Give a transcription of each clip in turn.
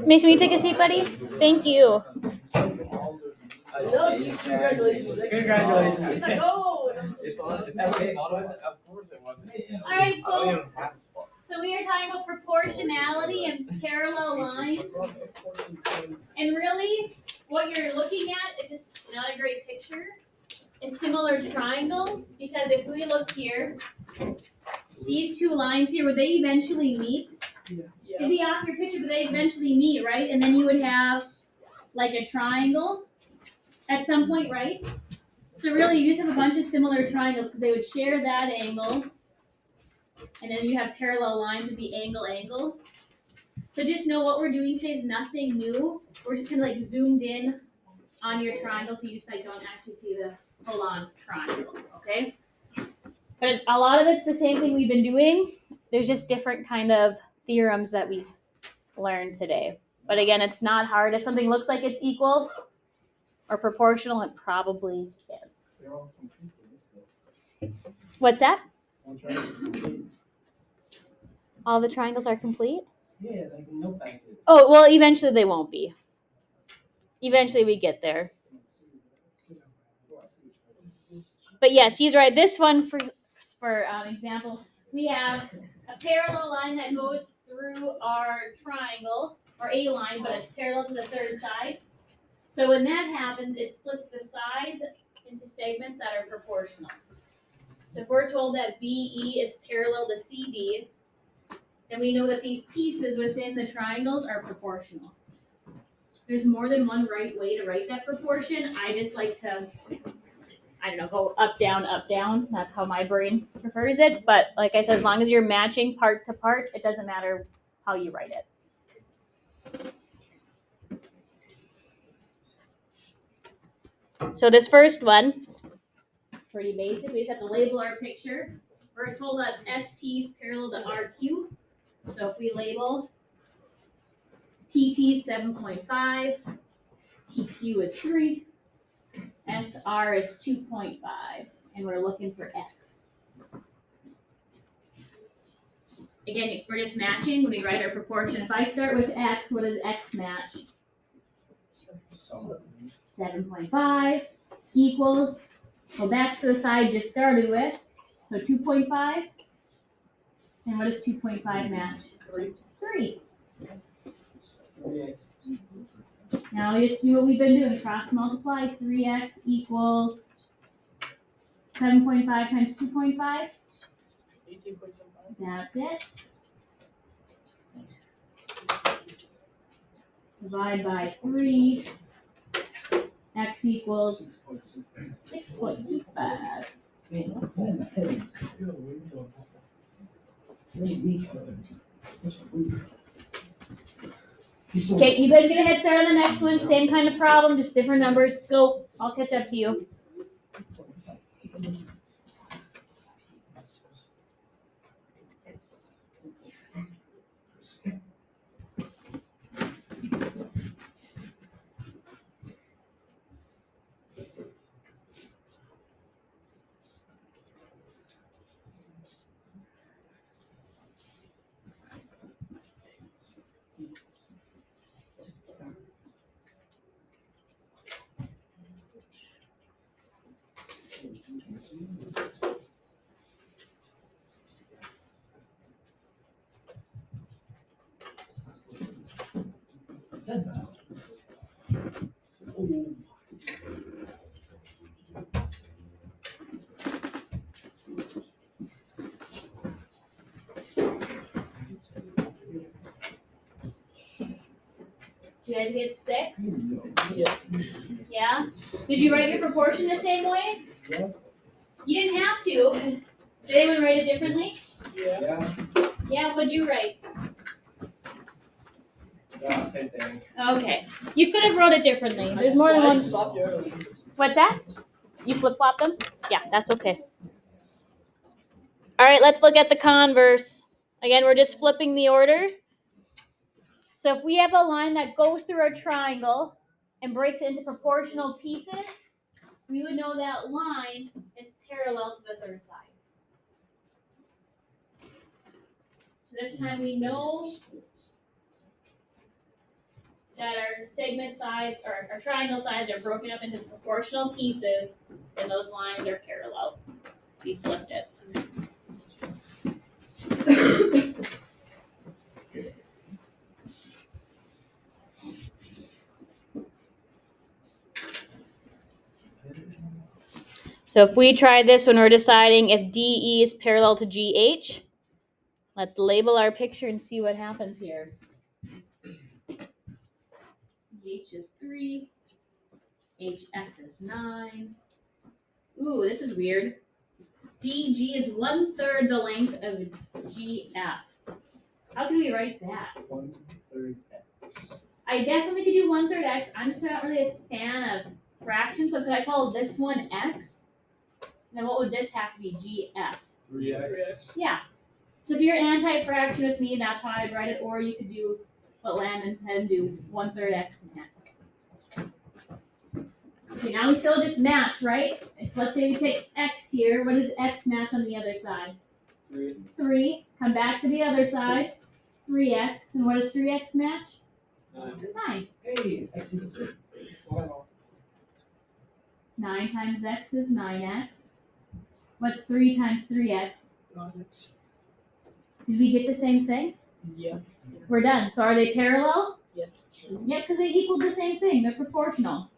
Mason, will you take a seat, buddy? Thank you. Congratulations. Congratulations. It's okay. Of course it wasn't. All right, folks. So we are talking about proportionality and parallel lines. And really, what you're looking at is just not a great picture. Is similar triangles, because if we look here, these two lines here, would they eventually meet? Yeah. It'd be off your picture, but they eventually meet, right? And then you would have like a triangle at some point, right? So really, you just have a bunch of similar triangles because they would share that angle, and then you have parallel lines with the angle. So just know what we're doing today is nothing new. We're just kind of like zoomed in on your triangle, so you just like don't actually see the full-on triangle, okay? But a lot of it's the same thing we've been doing. There's just different kind of theorems that we learned today. But again, it's not hard. If something looks like it's equal or proportional, it probably is. What's that? All the triangles are complete? Yeah, like no package. Oh, well, eventually they won't be. Eventually we get there. But yes, he's right. This one, for example, we have a parallel line that goes through our triangle, or a line, but it's parallel to the third side. So when that happens, it splits the sides into segments that are proportional. So if we're told that BE is parallel to CD, then we know that these pieces within the triangles are proportional. There's more than one right way to write that proportion. I just like to, go up, down. That's how my brain prefers it. But like I said, as long as you're matching part to part, it doesn't matter how you write it. So this first one, it's pretty basic. We just have to label our picture. We're told that ST is parallel to RQ. So if we label PT 7.5, TQ is 3, SR is 2.5, and we're looking for X. Again, we're just matching when we write our proportion. If I start with X, what does X match? 7.5 equals, go back to the side just started with, so 2.5. And what does 2.5 match? 3. Now we just do what we've been doing. Cross multiply. 3x equals 7.5 times 2.5. 18.75. That's it. Divide by 3. X equals 6.25. Okay, you guys get a head start on the next one. Same kind of problem, just different numbers. Go. I'll catch up to you. Did you guys get 6? Yeah. Yeah? Did you write your proportion the same way? Yeah. You didn't have to. Did anyone write it differently? Yeah. Yeah, what'd you write? Yeah, same thing. Okay. You could have wrote it differently. There's more than one. What's that? You flip-flop them? Yeah, that's okay. All right, let's look at the converse. Again, we're just flipping the order. So if we have a line that goes through our triangle and breaks it into proportional pieces, we would know that line is parallel to the third side. So this time we know our segment side or our triangle sides are broken up into proportional pieces, then those lines are parallel. We flipped it. So if we try this when we're deciding if DE is parallel to GH, let's label our picture and see what happens here. H is 3, HF is 9. Ooh, this is weird. DG is 1/3 the length of GF. How can we write that? 1/3 X. I definitely could do 1/3 X. I'm just not really a fan of fractions, so could I call this one X? And then what would this have to be? GF. 3X. Yeah. So if you're anti-fraction with me, that's how I'd write it. Or you could do what Landon said and do 1/3 X and X. Okay, now we still just match, right? If, let's say we pick X here, what does X match on the other side? 3. 3. Come back to the other side. 3X. And what does 3X match? 9. Hey, X equals 3. Wow. 9 times X is 9X. What's 3 times 3X? 9X. Did we get the same thing? Yeah. We're done. So are they parallel? Yes. Yeah, because they equal the same thing. They're proportional.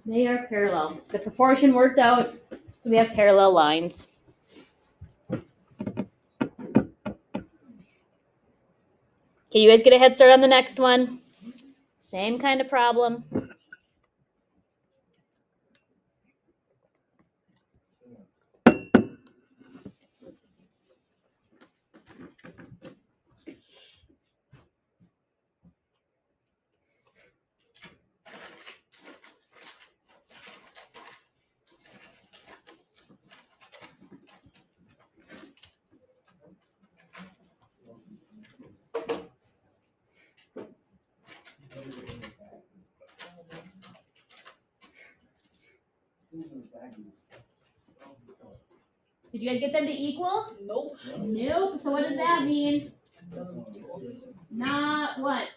They are parallel. The proportion worked out, so we have parallel lines. Okay, you guys get a head start on the next one. Same kind of problem. Did you guys get them to equal? Nope. Nope. So what does that mean? Not what?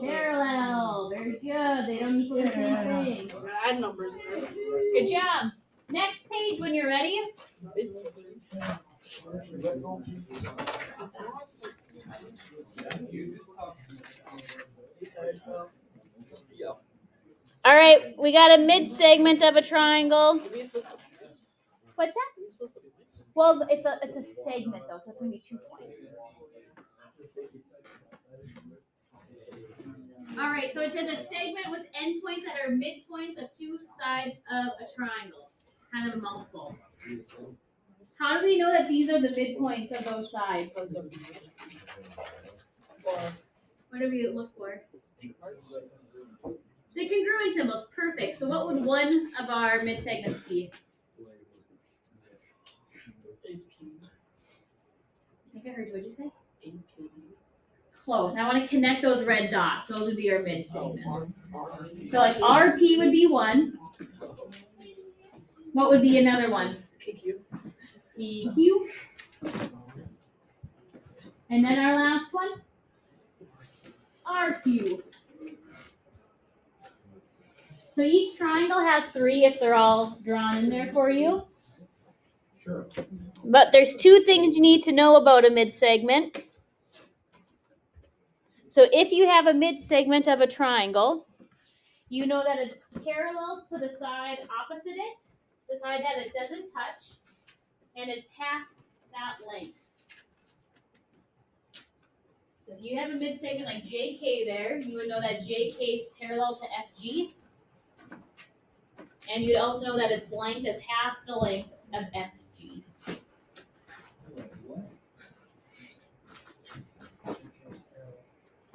Parallel. Very good. They don't equal the same thing. I'm gonna add numbers in there. Good job. Next page when you're ready. It's All right, we got a mid segment of a triangle. What's that? Well, it's a segment though, so it's gonna be 2 points. All right, so it says a segment with endpoints that are midpoints of 2 sides of a triangle. It's kind of a mouthful. How do we know that these are the midpoints of those sides? What do we look for? The congruent symbols, perfect. So what would one of our mid segments be? I think I heard you. What'd you say? Close. I want to connect those red dots. Those would be our mid segments. So like RP would be 1. What would be another one? PQ. PQ. And then our last one? RQ. So each triangle has 3 if they're all drawn in there for you. Sure. But there's 2 things you need to know about a mid-segment. So if you have a mid-segment of a triangle, you know that it's parallel to the side opposite it, the side that it doesn't touch, and it's half that length. So if you have a mid-segment like JK there, you would know that JK is parallel to FG. And you'd also know that its length is half the length of FG.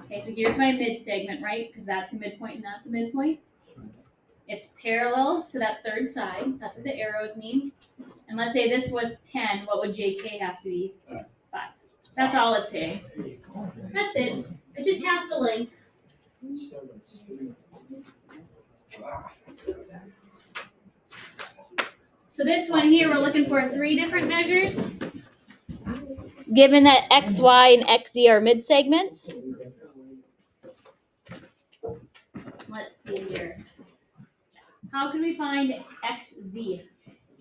Okay, so here's my mid-segment, right? Because that's a midpoint and that's a midpoint. It's parallel to that third side. That's what the arrows mean. And let's say this was 10. What would JK have to be? 5. That's all it's saying. That's it. It's just half the length. So So this one here, we're looking for 3 different measures. Given that x, y, and xz are mid-segments. Let's see here. How can we find xz?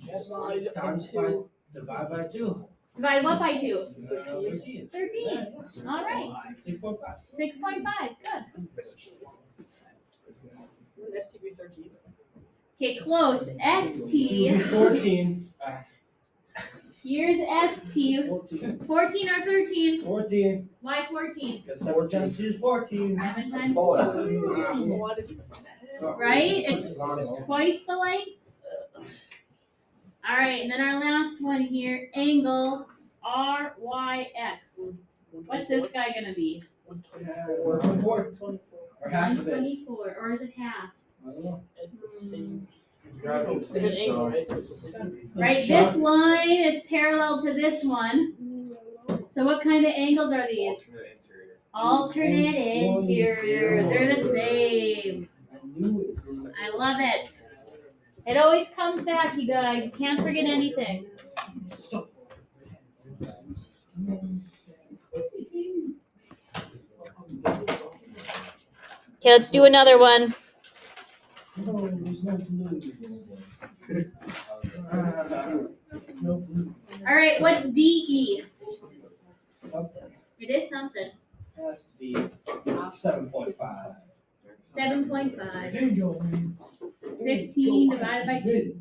Divide by 2. Divide what by 2? 13. 13. All right. 6.5. 6.5. Good. STB 13. Okay, close. ST. 14. Here's ST. 14 or 13? 14. Why 14? Because 7 times 2 is 14. 7 times 2. What is it? Right? It's twice the length. All right, and then our last one here, angle RYX. What's this guy going to be? 124. Or half of it. 124, or is it half? I don't know. It's the same. It's It's an angle, right? So it's the same. Right, this line is parallel to this one. So what kind of angles are these? Alternate interior. They're the same. I love it. It always comes back, you guys. You can't forget anything. Okay, let's do another one. All right, what's DE? Something. It is something. It has to be 7.5. 7.5. Bingo. 15 divided by 2.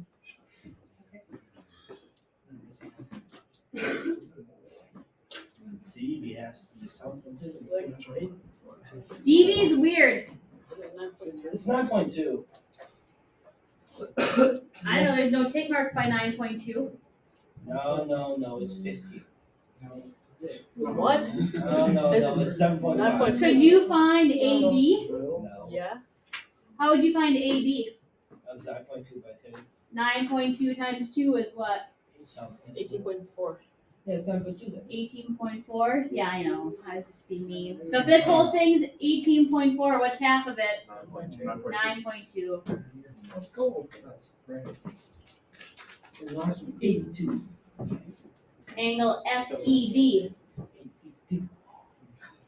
DB has to be something too. DB is weird. It's 9.2. I don't know, there's no tick mark by 9.2. No, it's 15. What? No, it's 7.5. 9.2. Could you find AB? No. Yeah. How would you find AB? That was 9.2 by 2. 9.2 times 2 is what? Something. 18.4. Yeah, it's 9.2 then. 18.4? Yeah, I know. I was just being mean. So if this whole thing's 18.4, what's half of it? 9.2. Let's go. The last one, 82. Angle FED.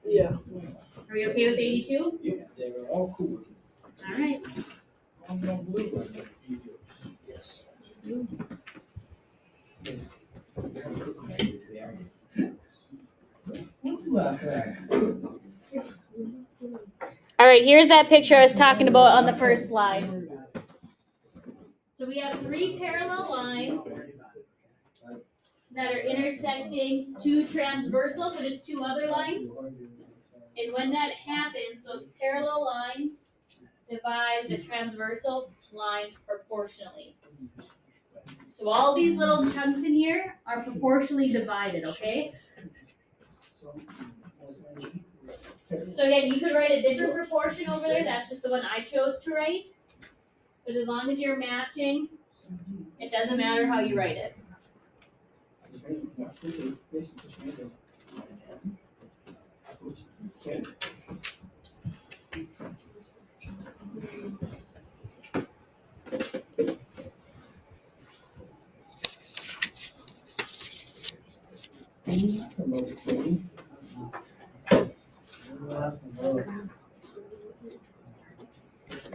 Yeah. Are we okay with 82? Yep, they were all cool with it. All right. Yes. All right, here's that picture I was talking about on the first slide. So we have 3 parallel lines that are intersecting 2 transversal, so just 2 other lines. And when that happens, those parallel lines divide the transversal lines proportionally. So all these little chunks in here are proportionally divided, okay? So again, you could write a different proportion over there. That's just the one I chose to write. But as long as you're matching, it doesn't matter how you write it.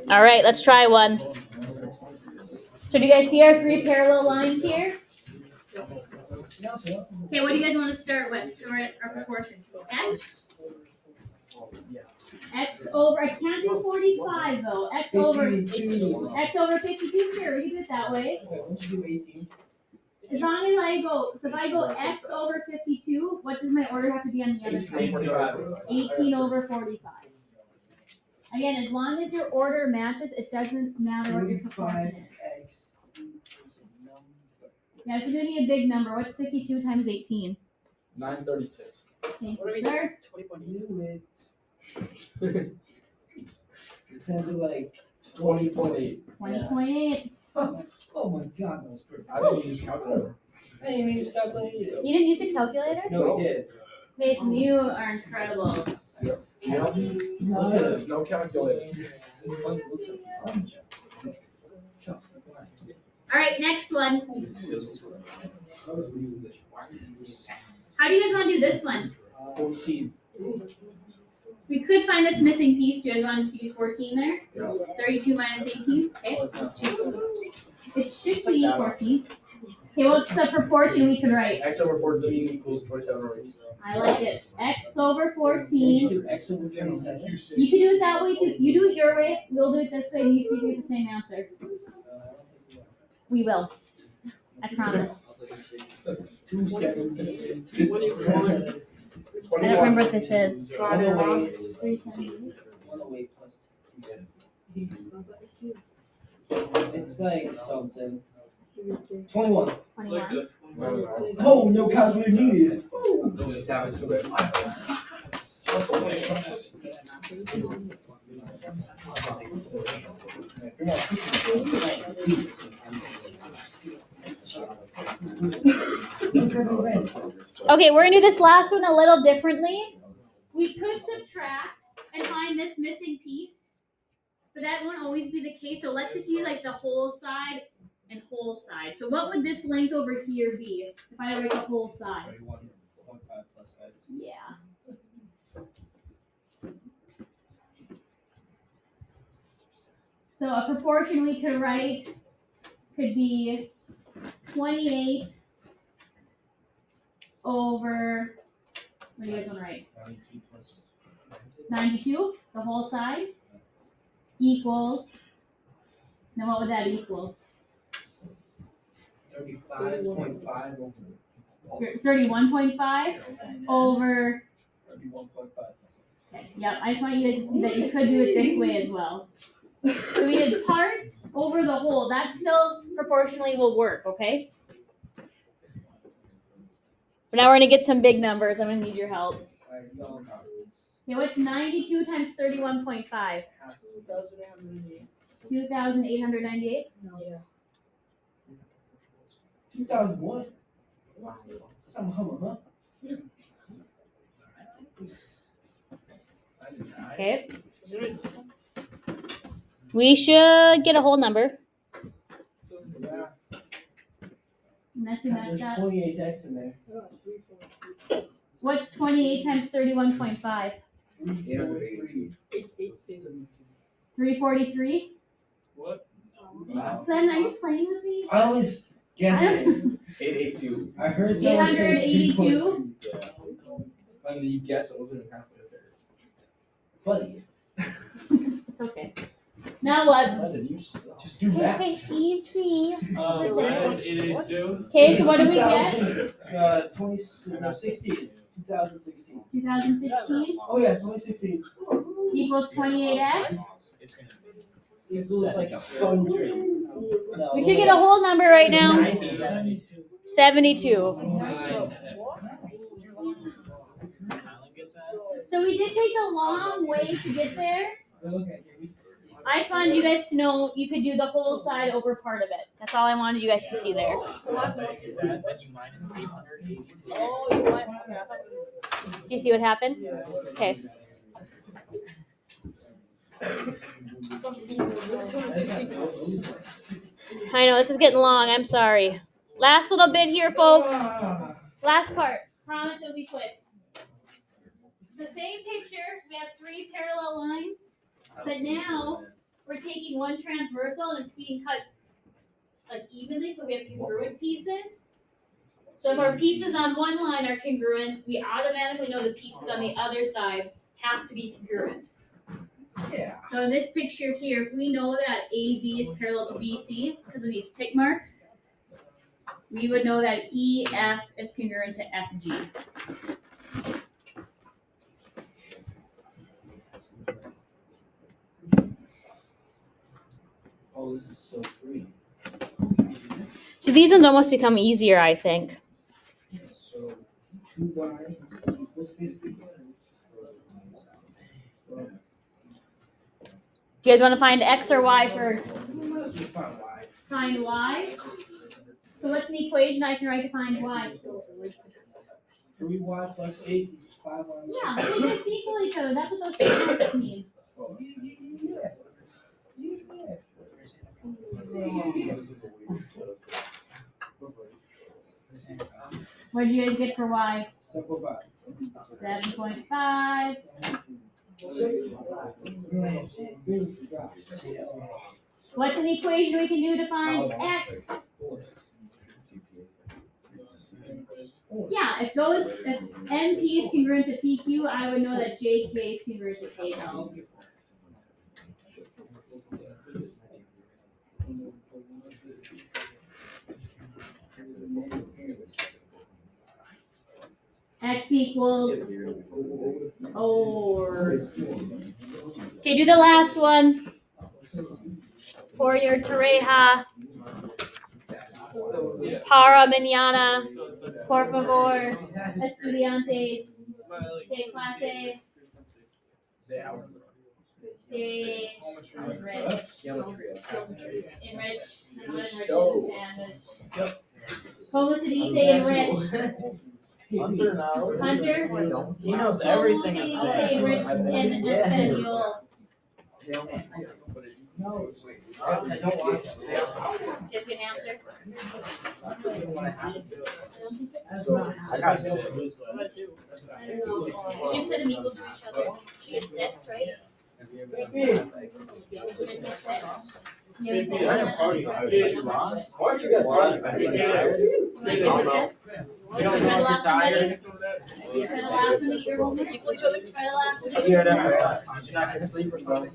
All right, let's try one. So do you guys see our 3 parallel lines here? Okay, what do you guys want to start with to write our proportion? X? X over, I can't do 45 though. X over 52, sure, we can do it that way. Okay, why don't you do 18? As long as I go, so if I go X over 52, what does my order have to be on the other side? 18 over 45. Again, as long as your order matches, it doesn't matter what your proportion is. Yeah, it's going to be a big number. What's 52 times 18? 936. Thank What do you, we sir. 20.8. It sounded like 20.8. 20.8. Oh my god, that was perfect. I didn't use calculator. I didn't even use calculator either. You didn't use a calculator? No, we did. Mason, you are incredible. No calculator. All right, next one. How do you guys want to do this one? 14. We could find this missing piece. Do you guys want to just use 14 there? Yes. 32 minus 18. Okay. Oh, it's not. It should be 14. Okay, what's a proportion we could write? X over 14 equals 27 over 18. I like it. X over We should 14. do X over 27. You can do it that way too. You do it your way. We'll do it this way, and you see if we get the same answer. We will. I promise. 270. 21. I don't remember what this is. 108. 378. 108 plus 270. It's like something. 21. 21. Oh, no calculator needed. Okay, we're gonna do this last one a little differently. We could subtract and find this missing piece, but that won't always be the case. So let's just use like the whole side and whole side. So what would this length over here be if I write the whole side? Yeah. So a proportion we could write could be 28 over, what do you guys want to write? 92, the whole side, equals, now what would that equal? 35.5 over 31.5 over, 31.5. okay, yep, I just want you guys to see that you could do it this way as well. So we did part over the whole, that still proportionally will work, okay? But now we're gonna get some big numbers, I'm gonna need your help. Okay, what's 92 times 31.5? 2,898? No. 2001. Some hummer, huh? Okay. We should get a whole number. Yeah. Unless we messed There's up. 28x in there. What's 28 times 31.5? 343? What? Glenn, are you playing with me? I was guessing. 882. I heard someone say 882? And you guess it wasn't even halfway there. Buddy, It's okay. Now what? Why did you suck? just do that. Okay, easy. Minus 882. Okay, so what do we get? 2016. 2016. 2016 Oh yeah, 2016. equals 28x. Equals like 100. No, We should get a whole number right now. 72. So we did take a long way to get there. I just wanted you guys to know you could do the whole side over part of it. That's all I wanted you guys to see there. Do you see what happened? Okay. I know, this is getting long. I'm sorry. Last little bit here, folks. Last part. Promise it'll be quick. So same picture. We have 3 parallel lines. But now we're taking one transversal and it's being cut like evenly, so we have congruent pieces. So if our pieces on one line are congruent, we automatically know the pieces on the other side have to be congruent. Yeah. So in this picture here, if we know that AB is parallel to BC because of these tick marks, we would know that EF is congruent to FG. Oh, this is so free. So these ones almost become easier, I think. So 2y equals 50. Do you guys want to find X or Y first? Let's just find y. Find Y. So what's an equation I can write to find Y? 3y plus 8 is 5y. Yeah, they just equal each other. That's what those tick marks mean. What did you guys get for y? Simplify. 7.5. What's an equation we can do to find x? Yeah, if NP is congruent to PQ, I would know that JK is congruent to KL. X equals or. Okay, do the last one for your Tareja. Para mañana, por favor, estudiantes de clase de Enriched, ¿Cómo se dice enriched? Hunter knows. Hunter? He knows everything in ¿Cómo se dice enriched in español? Just get an answer. I got 6. You set them equal to each other. She gets 6, right? You guys get 6. You have anything else? Why aren't you guys You don't know if you're tired. Try the last one to get your homework. Try the last one to get your homework. Did you not get sleep or something?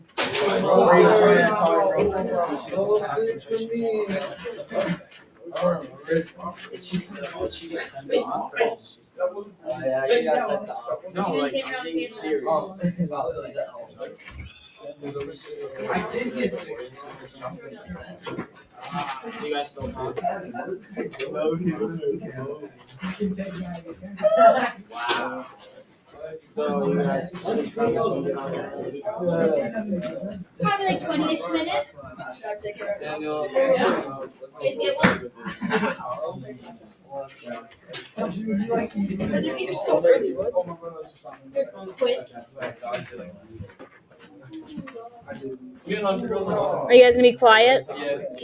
Did she get sent off? Yeah, you got sent off. No, You like, guys get around I'm being to serious. You guys still talk? Wow. So you guys should probably get on there. Probably like 20-ish minutes. Daniel. You guys get one? You're so early, what? Quiz. You know, Are you guys gonna be quiet? yeah.